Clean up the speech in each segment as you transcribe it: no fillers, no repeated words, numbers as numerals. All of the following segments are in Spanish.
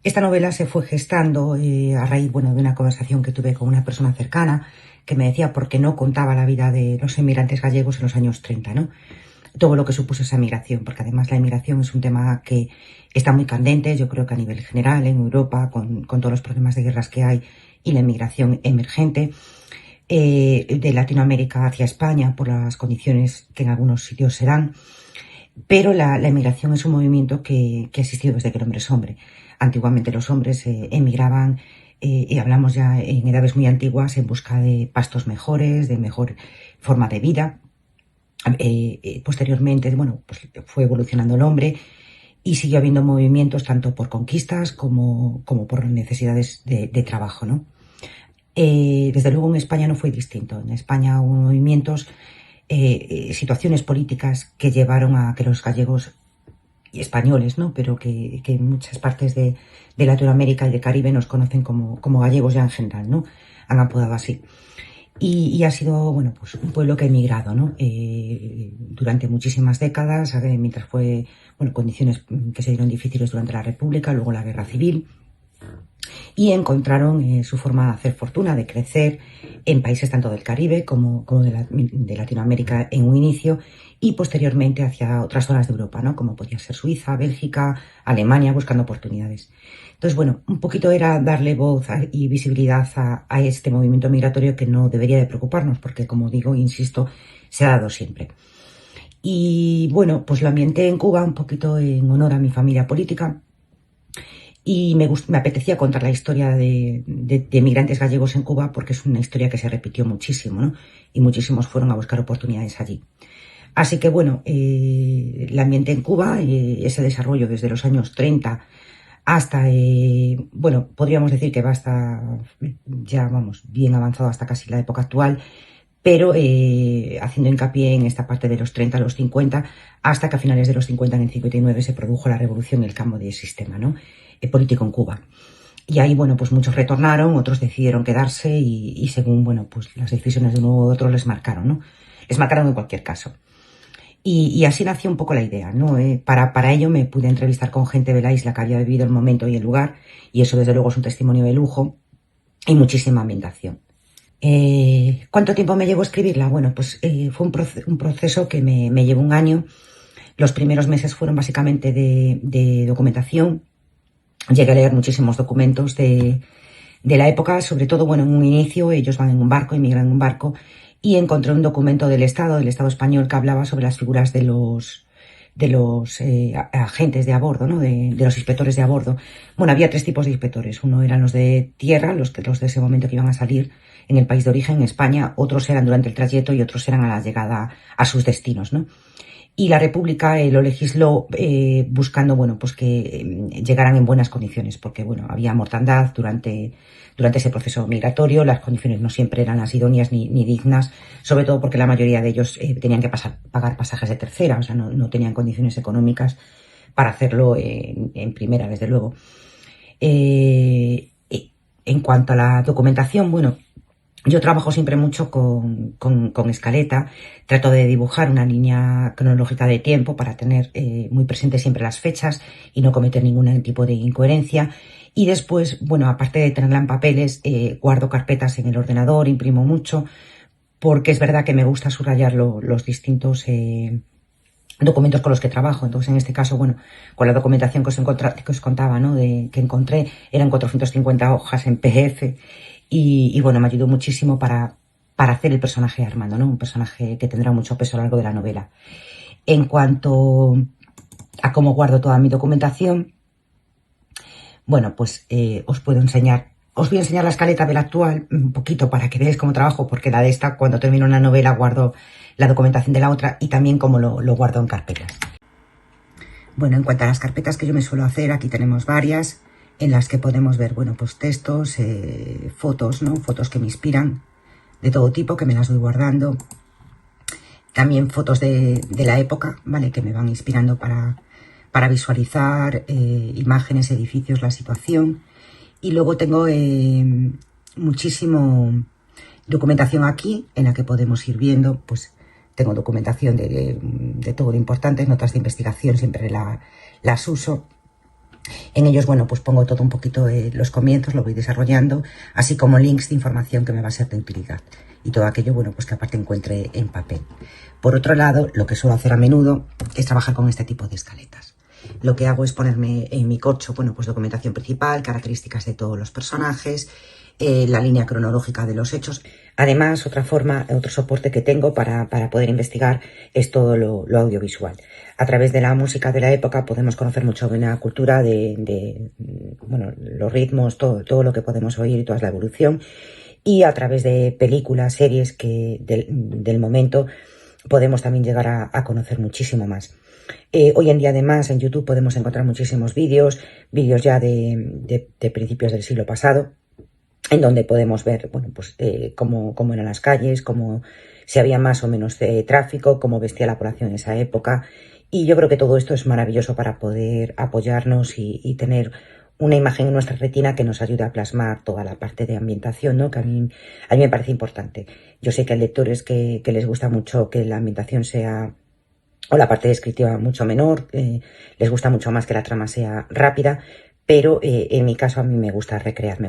Esta novela se fue gestando a raíz, de una conversación que tuve con una persona cercana que me decía por qué no contaba la vida de los emigrantes gallegos en los años 30, ¿no? Todo lo que supuso esa migración, porque además la emigración es un tema que está muy candente, yo creo que a nivel general en Europa, con todos los problemas de guerras que hay y la emigración emergente, de Latinoamérica hacia España por las condiciones que en algunos sitios se dan. Pero la emigración es un movimiento que ha existido desde que el hombre es hombre. Antiguamente los hombres emigraban, y hablamos ya en edades muy antiguas, en busca de pastos mejores, de mejor forma de vida. Posteriormente, pues fue evolucionando el hombre y siguió habiendo movimientos tanto por conquistas como por necesidades de trabajo, ¿no? Desde luego en España no fue distinto. En España hubo movimientos, situaciones políticas que llevaron a que los gallegos y españoles, ¿no? Pero que en muchas partes de Latinoamérica y de Caribe nos conocen como gallegos ya en general, ¿no? Han apodado así. Y ha sido, pues un pueblo que ha emigrado, ¿no? Durante muchísimas décadas, mientras fue, condiciones que se dieron difíciles durante la República, luego la Guerra Civil, y encontraron su forma de hacer fortuna, de crecer en países tanto del Caribe como de Latinoamérica en un inicio y posteriormente hacia otras zonas de Europa, ¿no? Como podía ser Suiza, Bélgica, Alemania, buscando oportunidades. Entonces, un poquito era darle voz y visibilidad a este movimiento migratorio que no debería de preocuparnos porque, como digo, insisto, se ha dado siempre. Y pues lo ambienté en Cuba un poquito en honor a mi familia política. Y me apetecía contar la historia de migrantes gallegos en Cuba porque es una historia que se repitió muchísimo, ¿no? Y muchísimos fueron a buscar oportunidades allí. Así que, el ambiente en Cuba, ese desarrollo desde los años 30 hasta, podríamos decir que va hasta, ya bien avanzado hasta casi la época actual, pero haciendo hincapié en esta parte de los 30 a los 50, hasta que a finales de los 50, en el 59, se produjo la revolución y el cambio de sistema, ¿no? Político en Cuba. Y ahí, pues muchos retornaron, otros decidieron quedarse y según, pues las decisiones de uno u otro les marcaron, ¿no? Les marcaron en cualquier caso. Y así nació un poco la idea, ¿no? Para ello me pude entrevistar con gente de la isla que había vivido el momento y el lugar, y eso desde luego es un testimonio de lujo y muchísima ambientación. ¿Cuánto tiempo me llevó escribirla? Pues fue un proceso que me llevó un año. Los primeros meses fueron básicamente de documentación. Llegué a leer muchísimos documentos de la época, sobre todo, en un inicio, ellos van en un barco, emigran en un barco, y encontré un documento del Estado español, que hablaba sobre las figuras de los agentes de a bordo, ¿no? De los inspectores de a bordo. Había tres tipos de inspectores. Uno eran los de tierra, los de ese momento que iban a salir en el país de origen, en España, otros eran durante el trayecto y otros eran a la llegada a sus destinos, ¿no? Y la República lo legisló buscando, pues que llegaran en buenas condiciones, porque, había mortandad durante ese proceso migratorio, las condiciones no siempre eran las idóneas ni dignas, sobre todo porque la mayoría de ellos tenían que pagar pasajes de tercera, o sea, no tenían condiciones económicas para hacerlo en primera, desde luego. En cuanto a la documentación, yo trabajo siempre mucho con escaleta, trato de dibujar una línea cronológica de tiempo para tener muy presente siempre las fechas y no cometer ningún tipo de incoherencia. Y después, aparte de tenerla en papeles, guardo carpetas en el ordenador, imprimo mucho, porque es verdad que me gusta subrayar los distintos documentos con los que trabajo. Entonces, en este caso, con la documentación que os contaba, ¿no? Que encontré, eran 450 hojas en PDF. Y me ayudó muchísimo para para hacer el personaje de Armando, ¿no? Un personaje que tendrá mucho peso a lo largo de la novela. En cuanto a cómo guardo toda mi documentación, bueno, pues os voy a enseñar la escaleta de la actual un poquito para que veáis cómo trabajo, porque la de esta, cuando termino una novela, guardo la documentación de la otra y también cómo lo guardo en carpetas. Bueno, en cuanto a las carpetas que yo me suelo hacer, aquí tenemos varias en las que podemos ver, bueno, pues textos, fotos, ¿no? Fotos que me inspiran de todo tipo, que me las voy guardando. También fotos de la época, ¿vale? Que me van inspirando para visualizar imágenes, edificios, la situación. Y luego tengo muchísimo documentación aquí, en la que podemos ir viendo, pues tengo documentación de todo lo importante, notas de investigación, siempre las uso. En ellos, bueno, pues pongo todo un poquito los comienzos, lo voy desarrollando, así como links de información que me va a ser de utilidad. Y todo aquello, bueno, pues que aparte encuentre en papel. Por otro lado, lo que suelo hacer a menudo es trabajar con este tipo de escaletas. Lo que hago es ponerme en mi corcho, bueno, pues documentación principal, características de todos los personajes, la línea cronológica de los hechos. Además, otro soporte que tengo para poder investigar es todo lo audiovisual. A través de la música de la época podemos conocer mucho de la cultura, bueno, los ritmos, todo lo que podemos oír y toda la evolución. Y a través de películas, series del momento podemos también llegar a conocer muchísimo más. Hoy en día, además, en YouTube podemos encontrar muchísimos vídeos ya de principios del siglo pasado, en donde podemos ver, bueno, pues cómo eran las calles, cómo si había más o menos tráfico, cómo vestía la población en esa época. Y yo creo que todo esto es maravilloso para poder apoyarnos y tener una imagen en nuestra retina que nos ayude a plasmar toda la parte de ambientación, ¿no? Que a mí me parece importante. Yo sé que hay lectores que les gusta mucho que la ambientación sea, o la parte descriptiva, mucho menor, les gusta mucho más que la trama sea rápida, pero en mi caso a mí me gusta recrear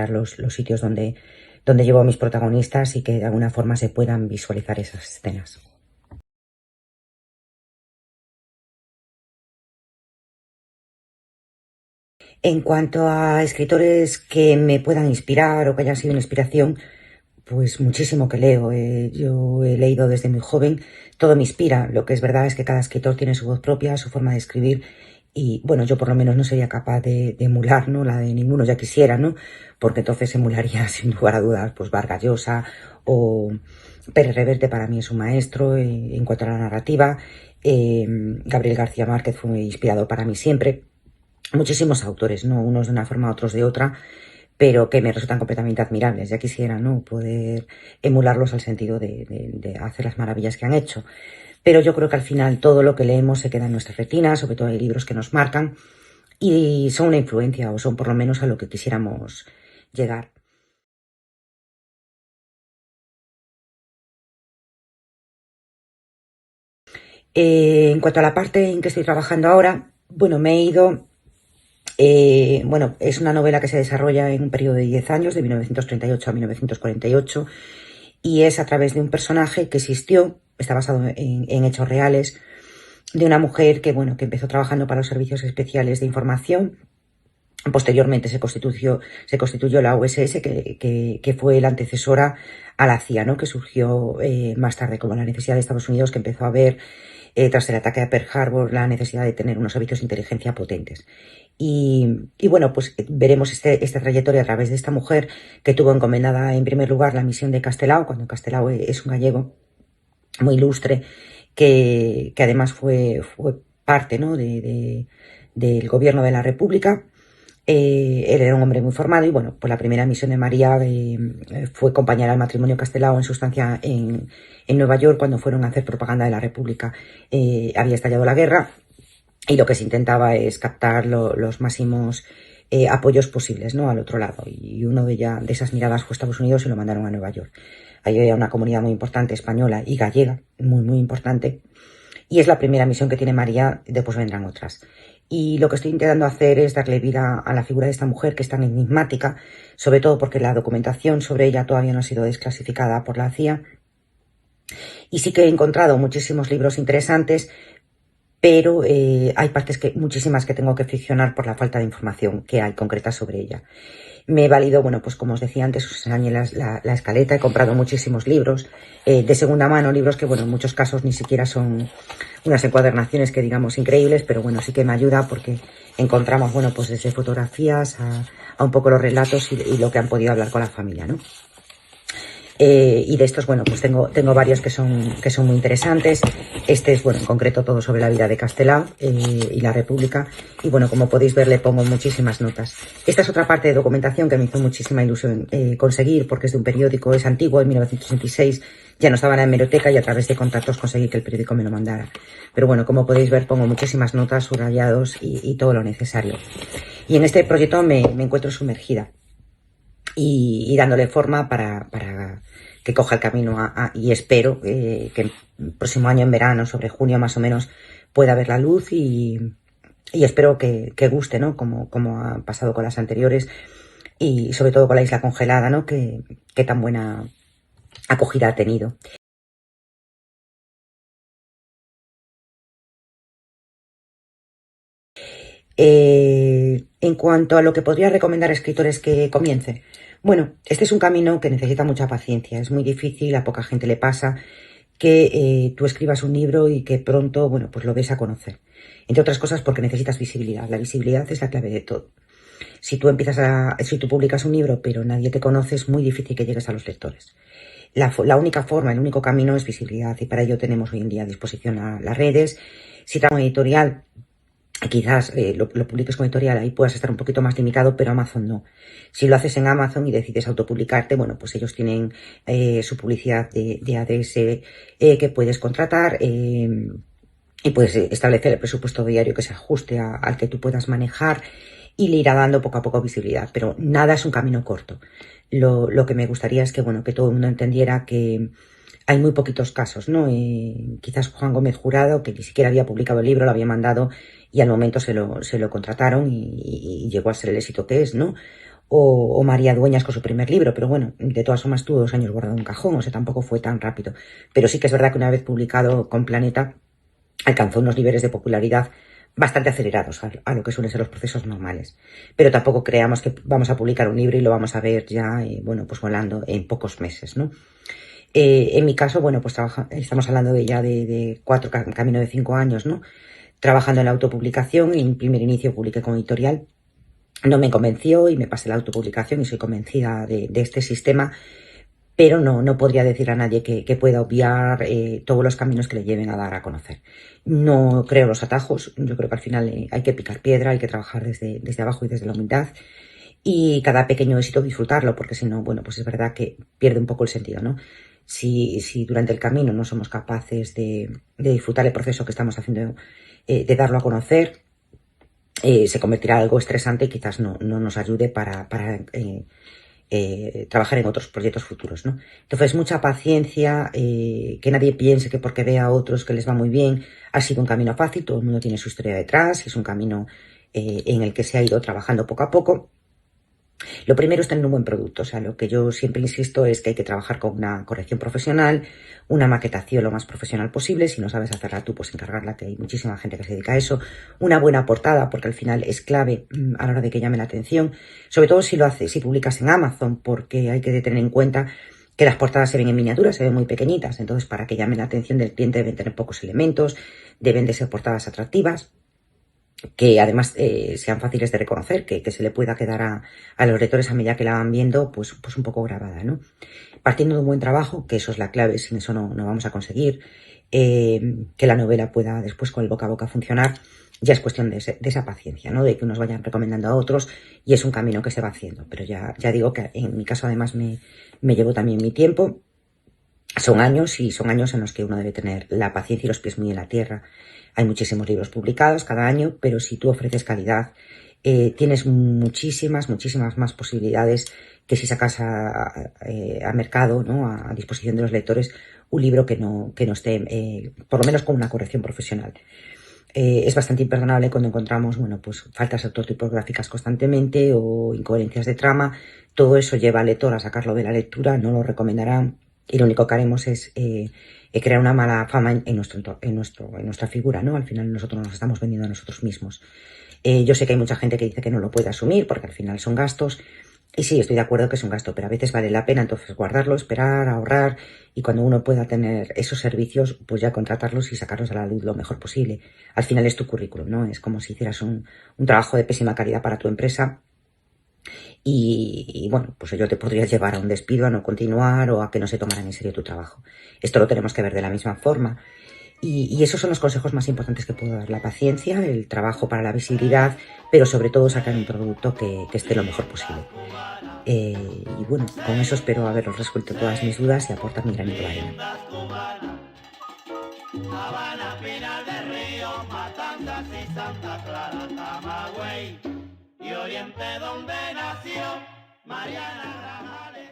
los sitios donde llevo a mis protagonistas y que de alguna forma se puedan visualizar esas escenas. En cuanto a escritores que me puedan inspirar o que hayan sido una inspiración, pues muchísimo que leo. Yo he leído desde muy joven, todo me inspira. Lo que es verdad es que cada escritor tiene su voz propia, su forma de escribir. Y bueno, yo por lo menos no sería capaz de emular, ¿no? La de ninguno, ya quisiera, ¿no? Porque entonces emularía sin lugar a dudas, pues Vargas Llosa o Pérez Reverte. Para mí es un maestro en cuanto a la narrativa. Gabriel García Márquez fue inspirador para mí siempre. Muchísimos autores, ¿no? Unos de una forma, otros de otra, pero que me resultan completamente admirables. Ya quisiera, ¿no? Poder emularlos al sentido de hacer las maravillas que han hecho. Pero yo creo que al final todo lo que leemos se queda en nuestra retina, sobre todo hay libros que nos marcan y son una influencia, o son por lo menos a lo que quisiéramos llegar. En cuanto a la parte en que estoy trabajando ahora, bueno, me he ido. Bueno, es una novela que se desarrolla en un periodo de 10 años, de 1938 a 1948, y es a través de un personaje que existió, está basado en hechos reales, de una mujer que, bueno, que empezó trabajando para los servicios especiales de información. Posteriormente se constituyó la USS, que fue la antecesora a la CIA, ¿no? Que surgió más tarde como la necesidad de Estados Unidos, que empezó a ver, tras el ataque a Pearl Harbor, la necesidad de tener unos servicios de inteligencia potentes. Y bueno, pues veremos esta trayectoria a través de esta mujer que tuvo encomendada en primer lugar la misión de Castelao, cuando Castelao es un gallego muy ilustre, que además fue parte, ¿no? del gobierno de la República. Él era un hombre muy formado y bueno, pues la primera misión de María fue acompañar al matrimonio Castelao en su estancia en Nueva York cuando fueron a hacer propaganda de la República. Había estallado la guerra y lo que se intentaba es captar los máximos apoyos posibles, ¿no? Al otro lado. Y uno de esas miradas fue Estados Unidos y lo mandaron a Nueva York. Ahí había una comunidad muy importante española y gallega, muy, muy importante. Y es la primera misión que tiene María, después vendrán otras. Y lo que estoy intentando hacer es darle vida a la figura de esta mujer que es tan enigmática, sobre todo porque la documentación sobre ella todavía no ha sido desclasificada por la CIA. Y sí que he encontrado muchísimos libros interesantes, pero hay partes muchísimas que tengo que ficcionar por la falta de información que hay concreta sobre ella. Me he valido, bueno, pues como os decía antes, os enseñé la escaleta, he comprado muchísimos libros de segunda mano, libros que, bueno, en muchos casos ni siquiera son unas encuadernaciones que digamos increíbles, pero bueno, sí que me ayuda porque encontramos, bueno, pues desde fotografías a un poco los relatos y lo que han podido hablar con la familia, ¿no? Y de estos, bueno, pues tengo varios que son muy interesantes. Este es, bueno, en concreto todo sobre la vida de Castelao y la República. Y bueno, como podéis ver, le pongo muchísimas notas. Esta es otra parte de documentación que me hizo muchísima ilusión conseguir, porque es de un periódico, es antiguo, en 1966. Ya no estaba en la hemeroteca y a través de contactos conseguí que el periódico me lo mandara. Pero bueno, como podéis ver, pongo muchísimas notas, subrayados y todo lo necesario. Y en este proyecto me encuentro sumergida. Y dándole forma para que coja el camino y espero que el próximo año en verano, sobre junio más o menos, pueda ver la luz y espero que guste, ¿no? Como ha pasado con las anteriores y sobre todo con la isla congelada, ¿no? Que tan buena acogida ha tenido. En cuanto a lo que podría recomendar a escritores que comiencen, bueno, este es un camino que necesita mucha paciencia, es muy difícil, a poca gente le pasa que tú escribas un libro y que pronto, bueno, pues lo des a conocer. Entre otras cosas porque necesitas visibilidad. La visibilidad es la clave de todo. Si tú publicas un libro pero nadie te conoce, es muy difícil que llegues a los lectores. La única forma, el único camino es visibilidad y para ello tenemos hoy en día a disposición a las redes. Si trabajas en editorial, quizás lo publiques con editorial, ahí puedas estar un poquito más limitado, pero Amazon no. Si lo haces en Amazon y decides autopublicarte, bueno, pues ellos tienen su publicidad de ADS que puedes contratar y puedes establecer el presupuesto diario que se ajuste al que tú puedas manejar y le irá dando poco a poco visibilidad, pero nada es un camino corto. Lo que me gustaría es que, bueno, que todo el mundo entendiera que hay muy poquitos casos, ¿no? Quizás Juan Gómez Jurado, que ni siquiera había publicado el libro, lo había mandado y al momento se lo contrataron y llegó a ser el éxito que es, ¿no? O María Dueñas con su primer libro, pero bueno, de todas formas tuvo 2 años guardado en un cajón, o sea, tampoco fue tan rápido. Pero sí que es verdad que una vez publicado con Planeta, alcanzó unos niveles de popularidad bastante acelerados a lo que suelen ser los procesos normales. Pero tampoco creamos que vamos a publicar un libro y lo vamos a ver ya, bueno, pues volando en pocos meses, ¿no? En mi caso, bueno, pues estamos hablando de ya de 4, camino de 5 años, ¿no? Trabajando en la autopublicación y en primer inicio publiqué con editorial. No me convenció y me pasé la autopublicación y soy convencida de este sistema, pero no podría decir a nadie que pueda obviar todos los caminos que le lleven a dar a conocer. No creo los atajos, yo creo que al final hay que picar piedra, hay que trabajar desde abajo y desde la humildad y cada pequeño éxito disfrutarlo, porque si no, bueno, pues es verdad que pierde un poco el sentido, ¿no? Si durante el camino no somos capaces de disfrutar el proceso que estamos haciendo, de darlo a conocer, se convertirá en algo estresante y quizás no nos ayude para trabajar en otros proyectos futuros, ¿no? Entonces, mucha paciencia, que nadie piense que porque ve a otros que les va muy bien, ha sido un camino fácil, todo el mundo tiene su historia detrás, es un camino en el que se ha ido trabajando poco a poco. Lo primero es tener un buen producto, o sea, lo que yo siempre insisto es que hay que trabajar con una corrección profesional, una maquetación lo más profesional posible, si no sabes hacerla tú, pues encargarla, que hay muchísima gente que se dedica a eso, una buena portada, porque al final es clave a la hora de que llame la atención, sobre todo si publicas en Amazon, porque hay que tener en cuenta que las portadas se ven en miniatura, se ven muy pequeñitas, entonces para que llame la atención del cliente deben tener pocos elementos, deben de ser portadas atractivas, que además sean fáciles de reconocer, que se le pueda quedar a los lectores a medida que la van viendo, pues un poco grabada, ¿no? Partiendo de un buen trabajo, que eso es la clave, sin eso no vamos a conseguir, que la novela pueda después con el boca a boca funcionar, ya es cuestión de esa paciencia, ¿no? De que unos vayan recomendando a otros y es un camino que se va haciendo, pero ya digo que en mi caso además me llevo también mi tiempo, son años en los que uno debe tener la paciencia y los pies muy en la tierra. Hay muchísimos libros publicados cada año, pero si tú ofreces calidad, tienes muchísimas más posibilidades que si sacas a mercado, ¿no? A disposición de los lectores, un libro que no esté, por lo menos con una corrección profesional. Es bastante imperdonable cuando encontramos, bueno, pues faltas ortotipográficas constantemente o incoherencias de trama. Todo eso lleva al lector a sacarlo de la lectura, no lo recomendarán y lo único que haremos es crear una mala fama en nuestra figura, ¿no? Al final nosotros nos estamos vendiendo a nosotros mismos. Yo sé que hay mucha gente que dice que no lo puede asumir porque al final son gastos. Y sí, estoy de acuerdo que es un gasto, pero a veces vale la pena entonces guardarlo, esperar, ahorrar y cuando uno pueda tener esos servicios, pues ya contratarlos y sacarlos a la luz lo mejor posible. Al final es tu currículum, ¿no? Es como si hicieras un trabajo de pésima calidad para tu empresa y bueno, pues ello te podría llevar a un despido, a no continuar o a que no se tomaran en serio tu trabajo. Esto lo tenemos que ver de la misma forma. Y esos son los consejos más importantes que puedo dar. La paciencia, el trabajo para la visibilidad, pero sobre todo sacar un producto que esté lo mejor posible. Y bueno, con eso espero haberos resuelto todas mis dudas y aportar mi granito de arena. Habana, Pinar del Río, Matanzas y Santa Clara, Camagüey y Oriente donde nació Mariana Grajales.